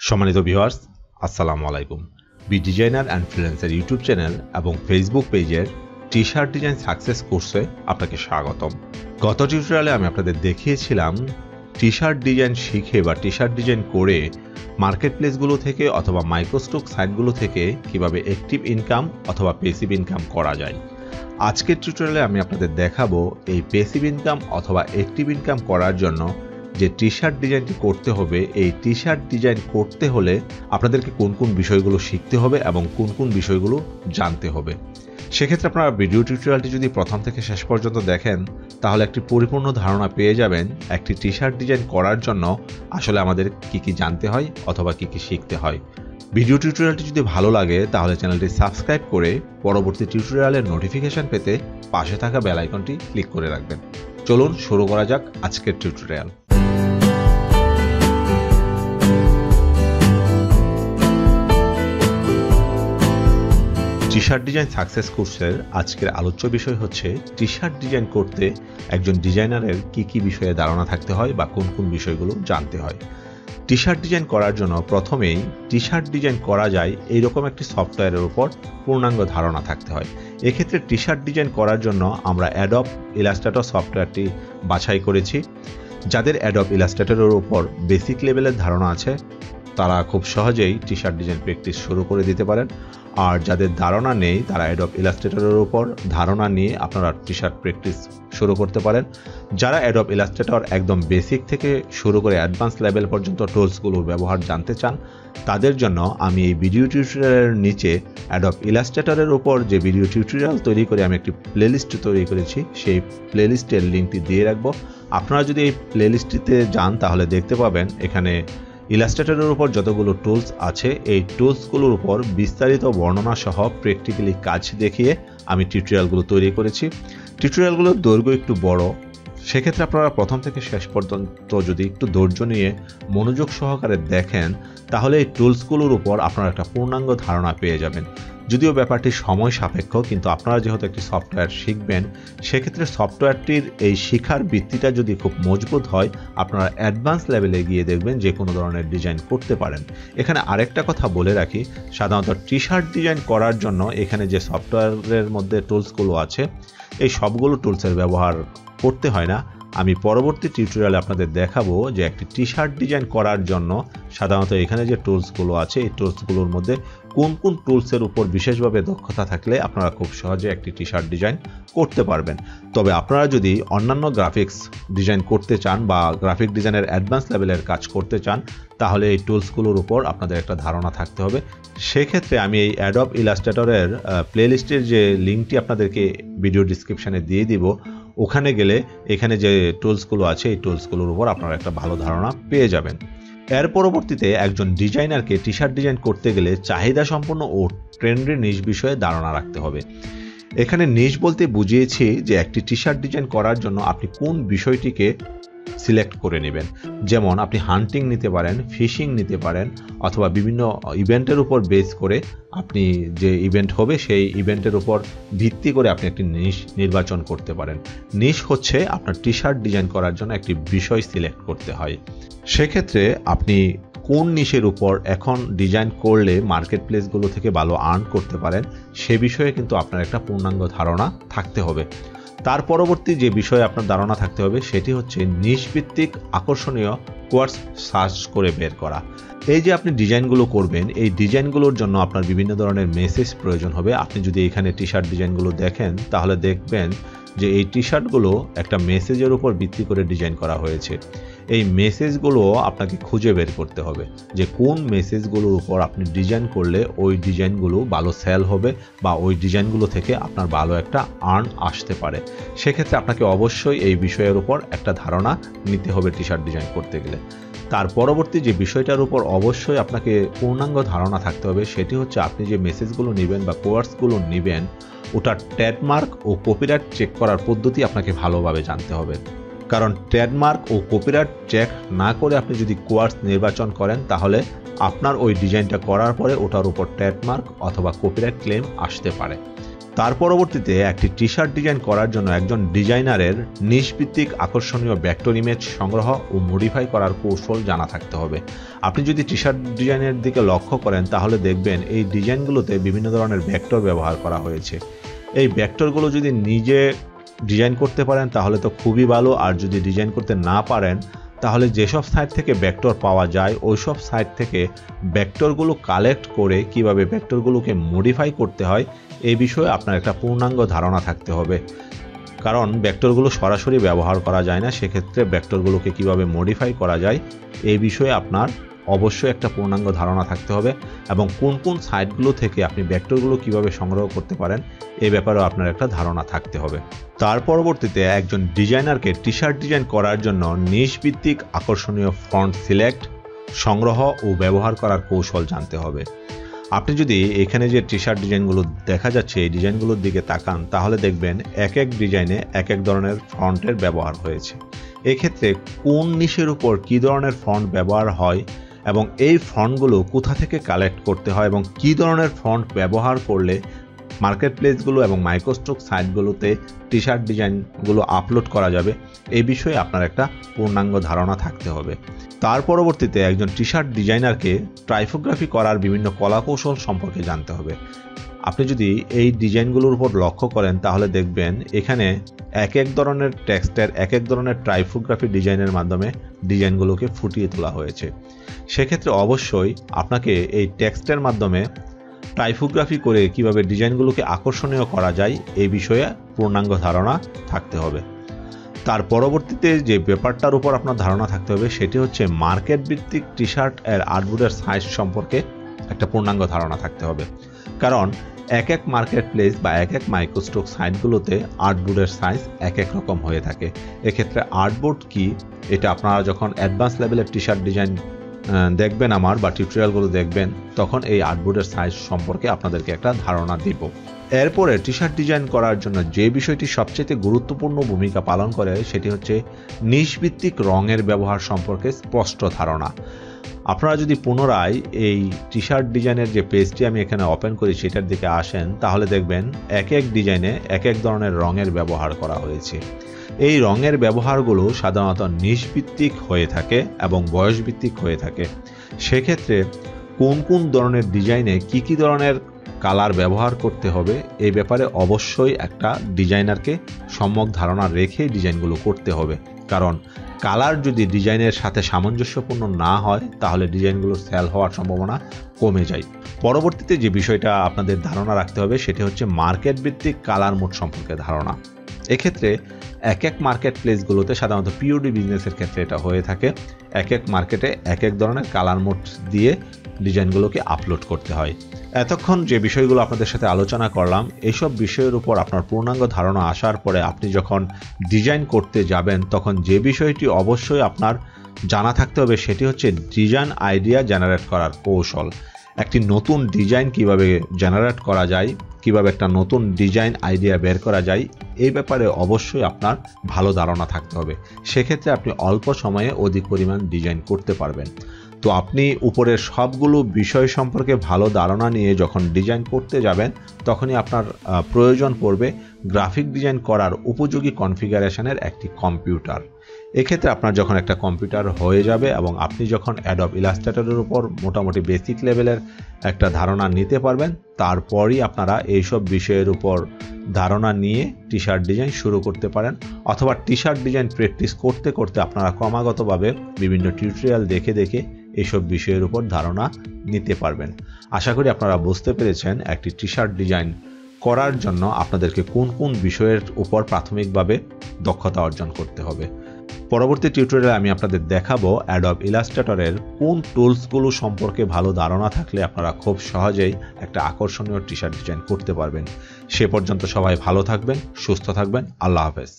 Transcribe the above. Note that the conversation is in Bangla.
সম্মানিত ভিউয়ার্স, আসসালামু আলাইকুম। B designer and freelancer YouTube channel এবং ফেসবুক পেজের টি শার্ট ডিজাইন সাকসেস কোর্সে আপনাকে স্বাগতম। গত টিউটোরিয়ালে আমি আপনাদের দেখিয়েছিলাম টি শার্ট ডিজাইন শিখে বা টি শার্ট ডিজাইন করে মার্কেট প্লেসগুলো থেকে অথবা মাইক্রোস্টক সাইটগুলো থেকে কিভাবে অ্যাক্টিভ ইনকাম অথবা প্যাসিভ ইনকাম করা যায়। আজকের টিউটোরিয়ালে আমি আপনাদের দেখাবো এই প্যাসিভ ইনকাম অথবা অ্যাক্টিভ ইনকাম করার জন্য যে টি শার্ট ডিজাইনটি করতে হবে। এই টি শার্ট ডিজাইন করতে হলে আপনাদেরকে কোন কোন বিষয়গুলো শিখতে হবে এবং কোন কোন বিষয়গুলো জানতে হবে। সেক্ষেত্রে আপনারা ভিডিও টিউটোরিয়ালটি যদি প্রথম থেকে শেষ পর্যন্ত দেখেন তাহলে একটি পরিপূর্ণ ধারণা পেয়ে যাবেন একটি টি শার্ট ডিজাইন করার জন্য আসলে আমাদের কি কি জানতে হয় অথবা কি কি শিখতে হয়। ভিডিও টিউটোরিয়ালটি যদি ভালো লাগে তাহলে চ্যানেলটি সাবস্ক্রাইব করে পরবর্তী টিউটোরিয়ালের নোটিফিকেশন পেতে পাশে থাকা বেল আইকনটি ক্লিক করে রাখবেন। চলুন শুরু করা যাক আজকের tutorial. T shirt design success কোর্সের আজকের আলোচ্য বিষয় হচ্ছে টি শার্ট ডিজাইন করতে একজন ডিজাইনারের কি কি বিষয়ে ধারণা থাকতে হয় বা কোন কোন বিষয়গুলো জানতে হয়। টি শার্ট ডিজাইন করার জন্য প্রথমেই টি শার্ট ডিজাইন করা যায় এইরকম একটি সফটওয়্যারের উপর পূর্ণাঙ্গ ধারণা থাকতে হয়। এক্ষেত্রে টি শার্ট ডিজাইন করার জন্য আমরা অ্যাডব ইলাস্ট্রেটর সফটওয়্যারটি বাছাই করেছি। যাদের অ্যাডব ইলাস্ট্রেটরের উপর বেসিক লেভেলের ধারণা আছে তারা খুব সহজেই টি শার্ট ডিজাইন প্র্যাকটিস শুরু করে দিতে পারেন। আর যাদের ধারণা নেই তারা অ্যাডব ইলাস্ট্রেটরের উপর ধারণা নিয়ে আপনারা টি শার্ট প্র্যাকটিস শুরু করতে পারেন। যারা অ্যাডব ইলাস্ট্রেটর একদম বেসিক থেকে শুরু করে অ্যাডভান্স লেভেল পর্যন্ত টুলসগুলোর ব্যবহার জানতে চান তাদের জন্য আমি এই ভিডিও টিউটোরিয়ালের নিচে অ্যাডব ইলাস্ট্রেটরের উপর যে ভিডিও টিউটোরিয়াল তৈরি করে আমি একটি প্লেলিস্ট তৈরি করেছি সেই প্লেলিস্টের লিঙ্কটি দিয়ে রাখবো। আপনারা যদি এই প্লেলিস্টটিতে যান তাহলে দেখতে পাবেন এখানে ইলাস্ট্রেটরের উপর যতগুলো টুলস আছে এই টুলসগুলোর উপর বিস্তারিত বর্ণনা সহ প্র্যাকটিক্যালি কাজ দেখিয়ে আমি টিউটোরিয়ালগুলো তৈরি করেছি। টিউটোরিয়ালগুলোর দৈর্ঘ্য একটু বড়, সেক্ষেত্রে আপনারা প্রথম থেকে শেষ পর্যন্ত যদি একটু ধৈর্য নিয়ে মনোযোগ সহকারে দেখেন তাহলে এই টুলসগুলোর উপর আপনারা একটা পূর্ণাঙ্গ ধারণা পেয়ে যাবেন। যদিও ব্যাপারটি সময় সাপেক্ষ, কিন্তু আপনারা যেহেতু একটি সফটওয়্যার শিখবেন সেক্ষেত্রে সফটওয়্যারটির এই শিখার ভিত্তিটা যদি খুব মজবুত হয় আপনারা অ্যাডভান্স লেভেলে গিয়ে দেখবেন যে কোনো ধরনের ডিজাইন করতে পারেন। এখানে আরেকটা কথা বলে রাখি, সাধারণত টি শার্ট ডিজাইন করার জন্য এখানে যে সফটওয়্যারের মধ্যে টুলসগুলো আছে এই সবগুলো টুলসের ব্যবহার করতে হয় না। আমি পরবর্তী টিউটোরিয়ালে আপনাদের দেখাবো যে একটি টি শার্ট ডিজাইন করার জন্য সাধারণত এখানে যে টুলসগুলো আছে এই টুলসগুলোর মধ্যে কোন কোন টুলসের উপর বিশেষভাবে দক্ষতা থাকলে আপনারা খুব সহজে একটি টি শার্ট ডিজাইন করতে পারবেন। তবে আপনারা যদি অন্যান্য গ্রাফিক্স ডিজাইন করতে চান বা গ্রাফিক ডিজাইনের অ্যাডভান্স লেভেলের কাজ করতে চান তাহলে এই টুলসগুলোর উপর আপনাদের একটা ধারণা থাকতে হবে। সেক্ষেত্রে আমি এই অ্যাডব ইলাস্ট্রেটরের প্লেলিস্টের যে লিঙ্কটি আপনাদেরকে ভিডিও ডিসক্রিপশানে দিয়ে দিব, ওখানে গেলে এখানে যে টুলসগুলো আছে এই টুলসগুলোর উপর আপনারা একটা ভালো ধারণা পেয়ে যাবেন। এর পরবর্তীতে একজন ডিজাইনারকে টি শার্ট ডিজাইন করতে গেলে চাহিদা সম্পন্ন ও ট্রেন্ডের নিশ বিষয়ে ধারণা রাখতে হবে। এখানে নিশ বলতে বুঝিয়েছি যে একটি টি শার্ট ডিজাইন করার জন্য আপনি কোন বিষয়টিকে সিলেক্ট করে নেবেন। যেমন আপনি হান্টিং নিতে পারেন, ফিশিং নিতে পারেন, অথবা বিভিন্ন ইভেন্টের উপর বেস করে আপনি যে ইভেন্ট হবে সেই ইভেন্টের উপর ভিত্তি করে আপনি একটি নিশ নির্বাচন করতে পারেন। নিশ হচ্ছে আপনার টি শার্ট ডিজাইন করার জন্য একটি বিষয় সিলেক্ট করতে হয়। সেক্ষেত্রে আপনি কোন নিশের উপর এখন ডিজাইন করলে মার্কেট প্লেসগুলো থেকে ভালো আর্ন করতে পারেন সে বিষয়ে কিন্তু আপনার একটা পূর্ণাঙ্গ ধারণা থাকতে হবে। তার পরবর্তী যে বিষয়ে আপনার ধারণা থাকতে হবে সেটি হচ্ছে নিশ ভিত্তিক আকর্ষণীয় কোয়ার্ডস সার্চ করে বের করা। এই যে আপনি ডিজাইনগুলো করবেন এই ডিজাইনগুলোর জন্য আপনার বিভিন্ন ধরনের মেসেজ প্রয়োজন হবে। আপনি যদি এখানে টি শার্ট ডিজাইনগুলো দেখেন তাহলে দেখবেন যে এই টি শার্টগুলো একটা মেসেজের উপর ভিত্তি করে ডিজাইন করা হয়েছে। এই মেসেজগুলো আপনাকে খুঁজে বের করতে হবে যে কোন মেসেজগুলোর উপর আপনি ডিজাইন করলে ওই ডিজাইনগুলো ভালো সেল হবে বা ওই ডিজাইনগুলো থেকে আপনার ভালো একটা আর্ন আসতে পারে। সেক্ষেত্রে আপনাকে অবশ্যই এই বিষয়ের উপর একটা ধারণা নিতে হবে টি শার্ট ডিজাইন করতে গেলে। তার পরবর্তী যে বিষয়টার উপর অবশ্যই আপনাকে পূর্ণাঙ্গ ধারণা থাকতে হবে সেটি হচ্ছে আপনি যে মেসেজগুলো নেবেন বা কোয়ার্ডসগুলো নেবেন ওটার ট্রেডমার্ক ও কপিরাইট চেক করার পদ্ধতি আপনাকে ভালোভাবে জানতে হবে। কারণ ট্রেডমার্ক ও কপিরাইট চেক না করে আপনি যদি কোয়ার্ডস নির্বাচন করেন তাহলে আপনার ওই ডিজাইনটা করার পরে ওটার উপর ট্রেডমার্ক অথবা কপিরাইট ক্লেম আসতে পারে। তার পরবর্তীতে একটি টি শার্ট ডিজাইন করার জন্য একজন ডিজাইনারের নিশ ভিত্তিক আকর্ষণীয় ভেক্টর ইমেজ সংগ্রহ ও মডিফাই করার কৌশল জানা থাকতে হবে। আপনি যদি টি শার্ট ডিজাইনের দিকে লক্ষ্য করেন তাহলে দেখবেন এই ডিজাইনগুলোতে বিভিন্ন ধরনের ভেক্টর ব্যবহার করা হয়েছে। এই ভেক্টরগুলো যদি নিজে ডিজাইন করতে পারেন তাহলে তো খুবই ভালো, আর যদি ডিজাইন করতে না পারেন তাহলে যেসব সাইট থেকে ভেক্টর পাওয়া যায় ওইসব সাইট থেকে ভেক্টরগুলো কালেক্ট করে কিভাবে ভেক্টরগুলোকে মডিফাই করতে হয় এই বিষয়ে আপনার একটা পূর্ণাঙ্গ ধারণা থাকতে হবে। কারণ ভেক্টরগুলো সরাসরি ব্যবহার করা যায় না, সেক্ষেত্রে ভেক্টরগুলোকে কিভাবে মডিফাই করা যায় এই বিষয়ে আপনার অবশ্যই একটা পূর্ণাঙ্গ ধারণা থাকতে হবে, এবং কোন কোন সাইটগুলো থেকে আপনি ভেক্টরগুলো কিভাবে সংগ্রহ করতে পারেন এই ব্যাপারেও আপনার একটা ধারণা থাকতে হবে। তার পরবর্তীতে একজন ডিজাইনারকে টি শার্ট ডিজাইন করার জন্য নিশ ভিত্তিক আকর্ষণীয় ফন্ট সিলেক্ট, সংগ্রহ ও ব্যবহার করার কৌশল জানতে হবে। আপনি যদি এখানে যে টি শার্ট ডিজাইনগুলো দেখা যাচ্ছে এই ডিজাইনগুলোর দিকে তাকান তাহলে দেখবেন এক এক ডিজাইনে এক এক ধরনের ফন্টের ব্যবহার হয়েছে। এক্ষেত্রে কোন নিশের উপর কী ধরনের ফন্ট ব্যবহার হয় এবং এই ফন্টগুলো কোথা থেকে কালেক্ট করতে হয় এবং কী ধরনের ফন্ট ব্যবহার করলে মার্কেট প্লেসগুলো এবং মাইক্রোস্টক সাইটগুলোতে টি শার্ট ডিজাইনগুলো আপলোড করা যাবে এই বিষয়ে আপনার একটা পূর্ণাঙ্গ ধারণা থাকতে হবে। তার পরবর্তীতে একজন টি শার্ট ডিজাইনারকে টাইপোগ্রাফি করার বিভিন্ন কলাকৌশল সম্পর্কে জানতে হবে। আপনি যদি এই ডিজাইনগুলোর উপর লক্ষ্য করেন তাহলে দেখবেন এখানে এক এক ধরনের টেক্সটের এক এক ধরনের টাইপোগ্রাফি ডিজাইনের মাধ্যমে ডিজাইনগুলোকে ফুটিয়ে তোলা হয়েছে। সেক্ষেত্রে অবশ্যই আপনাকে এই টেক্সটের মাধ্যমে টাইপোগ্রাফি করে কিভাবে ডিজাইনগুলোকে আকর্ষণীয় করা যায় এই বিষয়ে পূর্ণাঙ্গ ধারণা থাকতে হবে। তার পরবর্তীতে যে ব্যাপারটার উপর আপনার ধারণা থাকতে হবে সেটি হচ্ছে মার্কেট ভিত্তিক টি শার্ট এর আর্টবোর্ডের সাইজ সম্পর্কে একটা পূর্ণাঙ্গ ধারণা থাকতে হবে। কারণ এক এক মার্কেট প্লেস বা এক এক মাইক্রোস্টক সাইটগুলোতে আর্টবোর্ডের সাইজ এক এক রকম হয়ে থাকে। এক্ষেত্রে আর্টবোর্ড কি এটা আপনারা যখন অ্যাডভান্স লেভেলের টি শার্ট ডিজাইন দেখবেন আমার বা টিউটোরিয়ালগুলো দেখবেন তখন এই আর্টবোর্ডের সাইজ সম্পর্কে আপনাদেরকে একটা ধারণা দিব। এরপরে টি শার্ট ডিজাইন করার জন্য যে বিষয়টি সবচেয়ে গুরুত্বপূর্ণ ভূমিকা পালন করে সেটি হচ্ছে নিশ ভিত্তিক রঙের ব্যবহার সম্পর্কে স্পষ্ট ধারণা। আপনারা যদি পুনরায় এই টি শার্ট ডিজাইনের যে পেজটি আমি এখানে ওপেন করি সেটার দিকে আসেন তাহলে দেখবেন এক এক ডিজাইনে এক এক ধরনের রঙের ব্যবহার করা হয়েছে। এই রঙের ব্যবহারগুলো সাধারণত নিশ ভিত্তিক হয়ে থাকে এবং বয়স ভিত্তিক হয়ে থাকে। সেক্ষেত্রে কোন কোন ধরনের ডিজাইনে কি কি ধরনের কালার ব্যবহার করতে হবে এই ব্যাপারে অবশ্যই একটা ডিজাইনারকে সম্যক ধারণা রেখে ডিজাইনগুলো করতে হবে। কারণ কালার যদি ডিজাইনের সাথে সামঞ্জস্যপূর্ণ না হয় তাহলে ডিজাইনগুলো সেল হওয়ার সম্ভাবনা কমে যায়। পরবর্তীতে যে বিষয়টা আপনাদের ধারণা রাখতে হবে সেটি হচ্ছে মার্কেট ভিত্তিক কালার মোড সম্পর্কে ধারণা। এক্ষেত্রে এক এক মার্কেট প্লেসগুলোতে সাধারণত পিওডি বিজনেসের ক্ষেত্রে এটা হয়ে থাকে এক এক মার্কেটে এক এক ধরনের কালার মোড দিয়ে ডিজাইনগুলোকে আপলোড করতে হয়। এতক্ষণ যে বিষয়গুলো আপনাদের সাথে আলোচনা করলাম এইসব বিষয়ের উপর আপনার পূর্ণাঙ্গ ধারণা আসার পরে আপনি যখন ডিজাইন করতে যাবেন তখন যে বিষয়টি অবশ্যই আপনার জানা থাকতে হবে সেটি হচ্ছে ডিজাইন আইডিয়া জেনারেট করার কৌশল। একটি নতুন ডিজাইন কিভাবে জেনারেট করা যায়, কিভাবে একটা নতুন ডিজাইন আইডিয়া বের করা যায় এই ব্যাপারে অবশ্যই আপনার ভালো ধারণা থাকতে হবে। সেক্ষেত্রে আপনি অল্প সময়ে অধিক পরিমাণ ডিজাইন করতে পারবেন। তো আপনি উপরের সবগুলো বিষয় সম্পর্কে ভালো ধারণা নিয়ে যখন ডিজাইন করতে যাবেন তখনই আপনার প্রয়োজন পড়বে গ্রাফিক ডিজাইন করার উপযোগী কনফিগারেশনের একটি কম্পিউটার। এক্ষেত্রে আপনার যখন একটা কম্পিউটার হয়ে যাবে এবং আপনি যখন অ্যাডোব ইলাস্ট্রেটরের উপর মোটামুটি বেসিক লেভেলের একটা ধারণা নিতে পারবেন তারপরই আপনারা এইসব বিষয়ের উপর ধারণা নিয়ে টি শার্ট ডিজাইন শুরু করতে পারেন, অথবা টি শার্ট ডিজাইন প্র্যাকটিস করতে করতে আপনারা ক্রমাগতভাবে বিভিন্ন টিউটোরিয়াল দেখে দেখে এইসব বিষয়ের উপর ধারণা নিতে পারবেন। আশা করি আপনারা বুঝতে পেরেছেন একটি টি শার্ট ডিজাইন করার জন্য আপনাদেরকে কোন কোন বিষয়ের উপর প্রাথমিকভাবে দক্ষতা অর্জন করতে হবে। পরবর্তী টিউটোরিয়ালে আমি আপনাদের দেখাবো অ্যাডোব ইলাস্ট্রেটরের কোন টুলসগুলো সম্পর্কে ভালো ধারণা থাকলে আপনারা খুব সহজেই একটা আকর্ষণীয় টি শার্ট ডিজাইন করতে পারবেন। সে পর্যন্ত সবাই ভালো থাকবেন, সুস্থ থাকবেন। আল্লাহ হাফেজ।